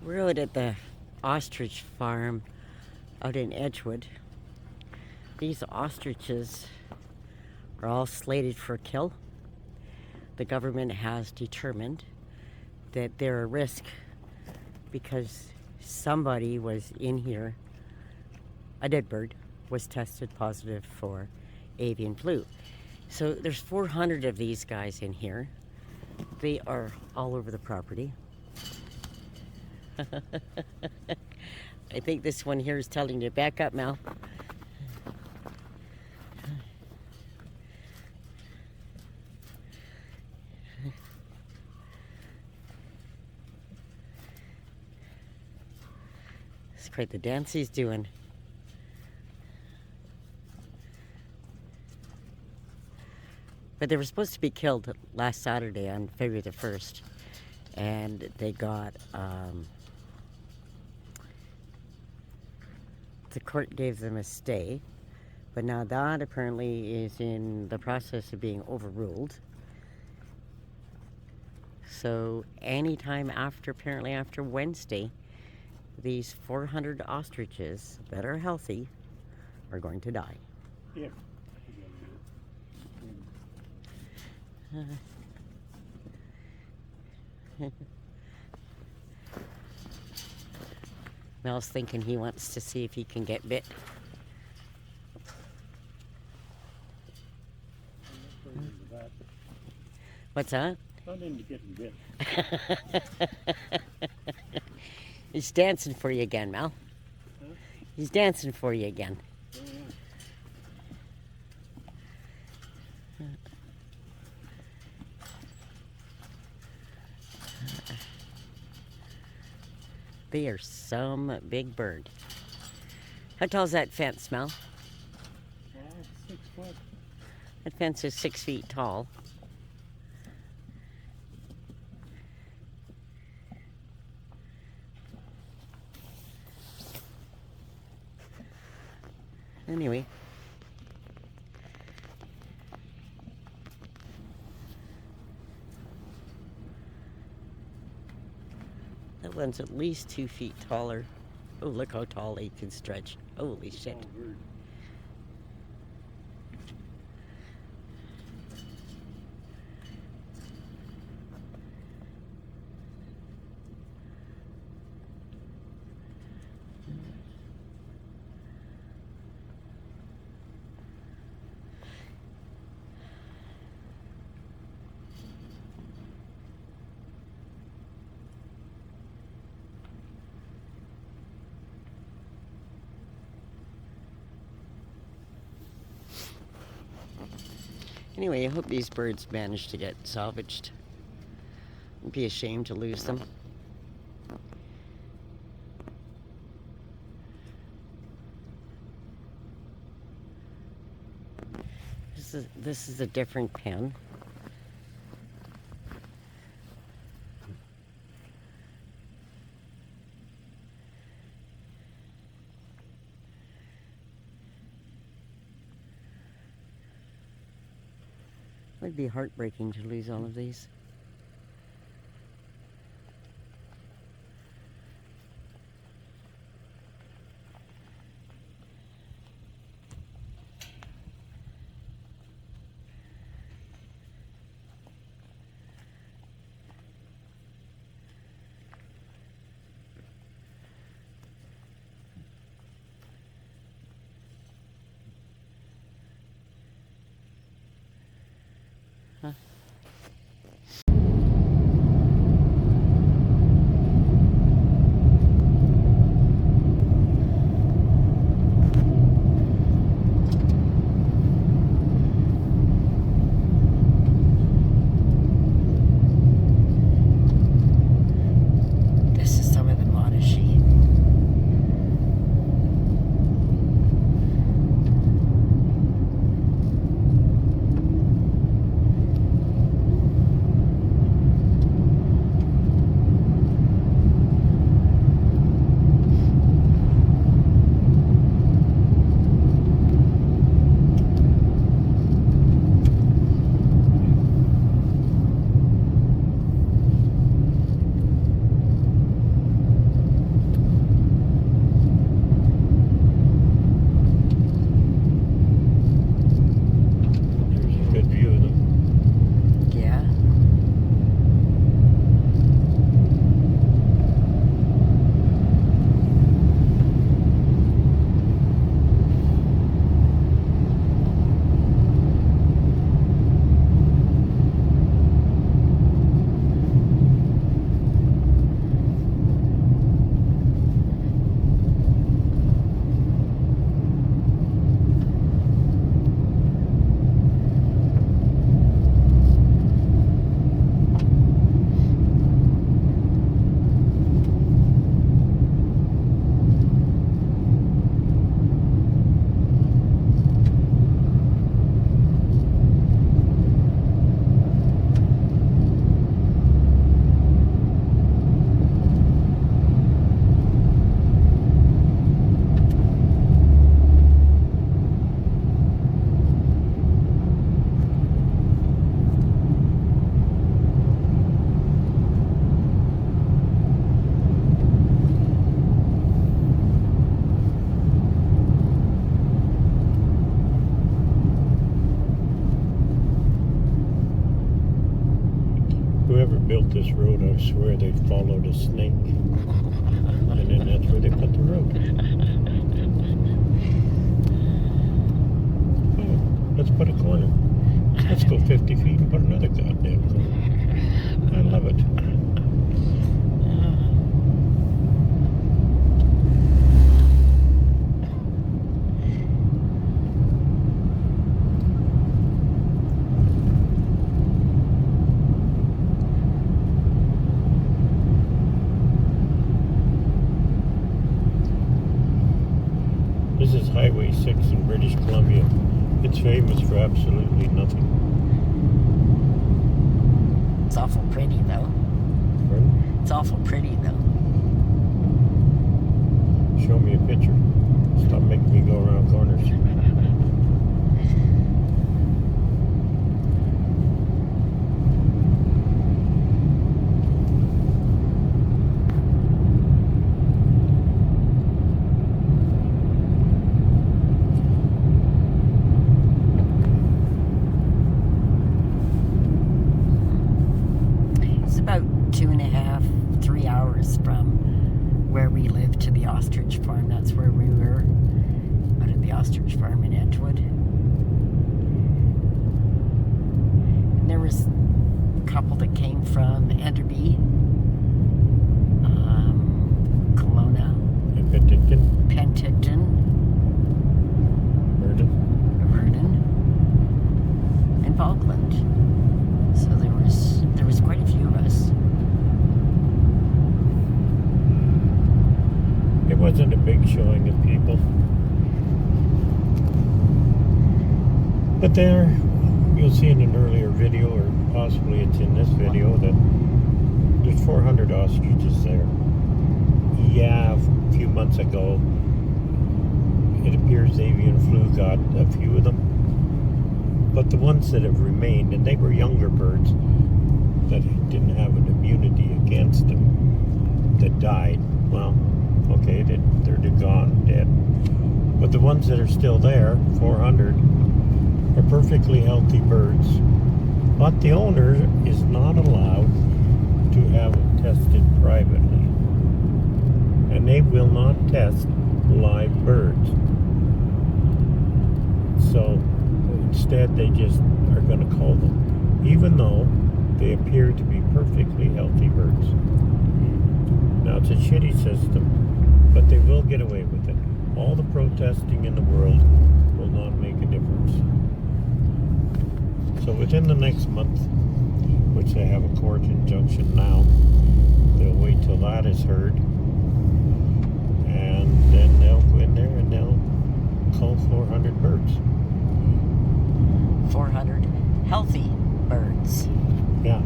We're out at the ostrich farm out in Edgewood. These ostriches are all slated for kill. The government has determined that they're a risk because somebody was in here, a dead bird, was tested positive for avian flu. So there's 400 of these guys in here. They are all over the property. I think this one here is telling you, back up, Mel. It's quite the dance he's doing. But they were supposed to be killed last Saturday on February the 1st. And they got, the court gave them a stay. But now that apparently is in the process of being overruled. So anytime after, apparently after Wednesday, these 400 ostriches that are healthy are going to die. Yeah. Mel's thinking he wants to see if he can get bit. What's that? Not into getting bit. He's dancing for you again, Mel. Huh? He's dancing for you again. Yeah. They are some big bird. How tall is that fence, Mel? Well, 6 foot. That fence is 6 feet tall. Anyway. That one's at least 2 feet taller. Oh, look how tall he can stretch. Holy shit. Tall bird. Anyway, I hope these birds manage to get salvaged. It'd be a shame to lose them. This is a different pen. It would be heartbreaking to lose all of these. Huh? this road, I swear they followed a snake. And then that's where they put the road. Oh, let's put a corner. Let's go 50 feet and put another goddamn corner. I love it. This is Highway 6 in British Columbia. It's famous for absolutely nothing. It's awful pretty, though. Pardon? It's awful pretty, though. Show me a picture. Stop making me go around corners. It's about 2.5, 3 hours from where we live to the ostrich farm. That's where we were, out at the ostrich farm in Edgewood. And there was a couple that came from Enderby, Kelowna, And Penticton, Penticton, Vernon, and Falkland. So there was quite a few of us. It wasn't a big showing of people. But there, you'll see in an earlier video, or possibly it's in this video, that there's 400 ostriches there. Yeah, a few months ago, it appears avian flu got a few of them. But the ones that have remained, and they were younger birds that didn't have an immunity against them, that died, well, okay, they're gone, dead. But the ones that are still there, 400, are perfectly healthy birds. But the owner is not allowed to have them tested privately. And they will not test live birds. So instead, they just are going to cull them, even though they appear to be perfectly healthy birds. Now, it's a shitty system, but they will get away with it. All the protesting in the world will not make a difference. So within the next month, which they have a court injunction now, they'll wait till that is heard, and then they'll go in there and they'll cull 400 birds. 400 healthy birds. Yeah.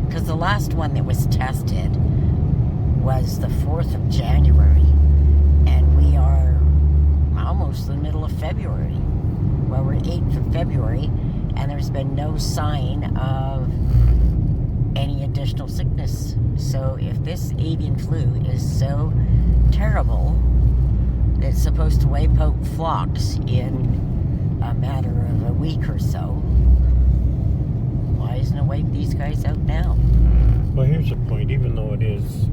Because the last one that was tested was the 4th of January, and we are almost the middle of February. Well, we're 8th of February, and there's been no sign of any additional sickness. So if this avian flu is so terrible that it's supposed to wipe out flocks in a matter of a week or so, why isn't it wipe these guys out now? Well, here's the point. Even though it is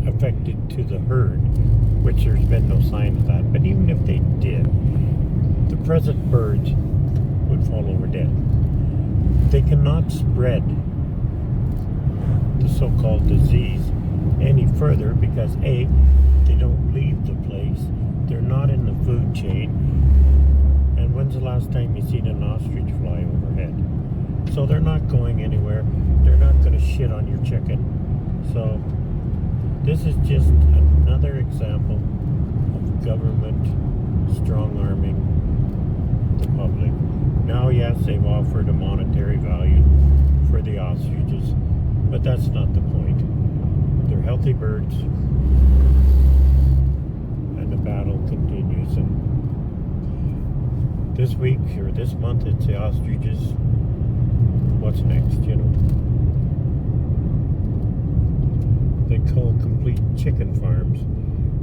affected to the herd, which there's been no sign of that, but even if they did, the present birds would fall over dead. They cannot spread the so-called disease any further because A, they don't leave the place, they're not in the food chain, and when's the last time you seen an ostrich fly overhead? So they're not going anywhere, they're not going to shit on your chicken. So this is just another example of government strong-arming the public. Now, yes, they've offered a monetary value for the ostriches, but that's not the point. They're healthy birds, and the battle continues. And this week, or this month, it's the ostriches. What's next, you know? They cull complete chicken farms,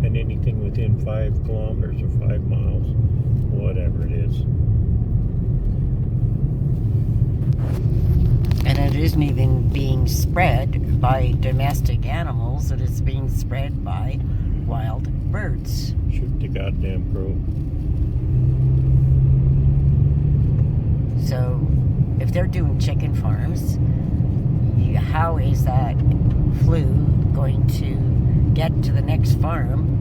and anything within 5 kilometers or 5 miles, whatever it is. And And it isn't even being spread by domestic animals, it is being spread by wild birds. Shoot the goddamn crow. So, if they're doing chicken farms, how is that flu going to get to the next farm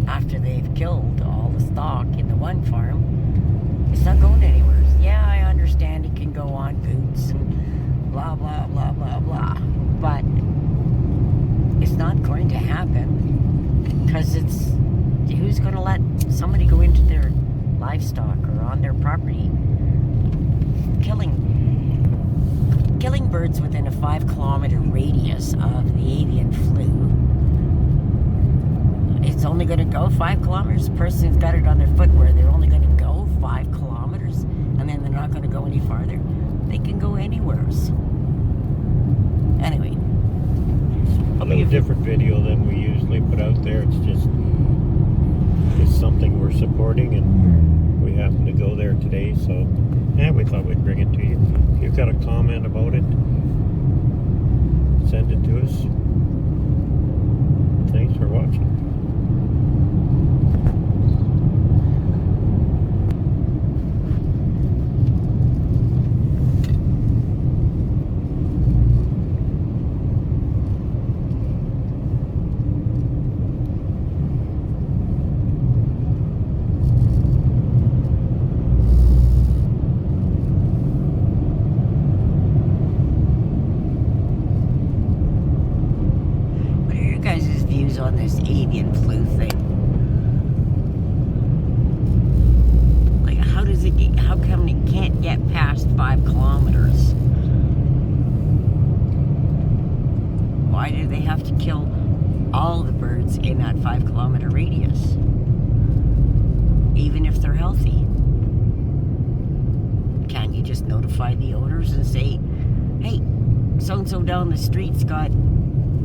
after they've killed all the stock in the one farm? It's not going anywhere. Yeah, I understand it can go on boots and blah, blah, blah, blah, blah. But it's not going to happen because it's... Who's going to let somebody go into their livestock or on their property? Killing birds within a 5-kilometer radius of the avian flu. It's only going to go 5 kilometers. The person's got it on their footwear. They're only going to go 5 kilometers, and then they're not going to go any farther. They can go anywhere. Anyway. A little different video than we usually put out there. It's just something we're supporting, and we happen to go there today, so we thought we'd bring it to you. If you've got a comment about it, send it to us. Thanks for watching. On this avian flu thing, like, how come it can't get past 5 kilometers? Why do they have to kill all the birds in that 5-kilometer radius, even if they're healthy? Can't you just notify the owners and say, hey, so-and-so down the street's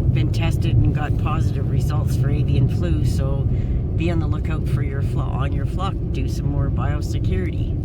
been tested and got positive results for avian flu, so be on the lookout for your flock. Do some more biosecurity.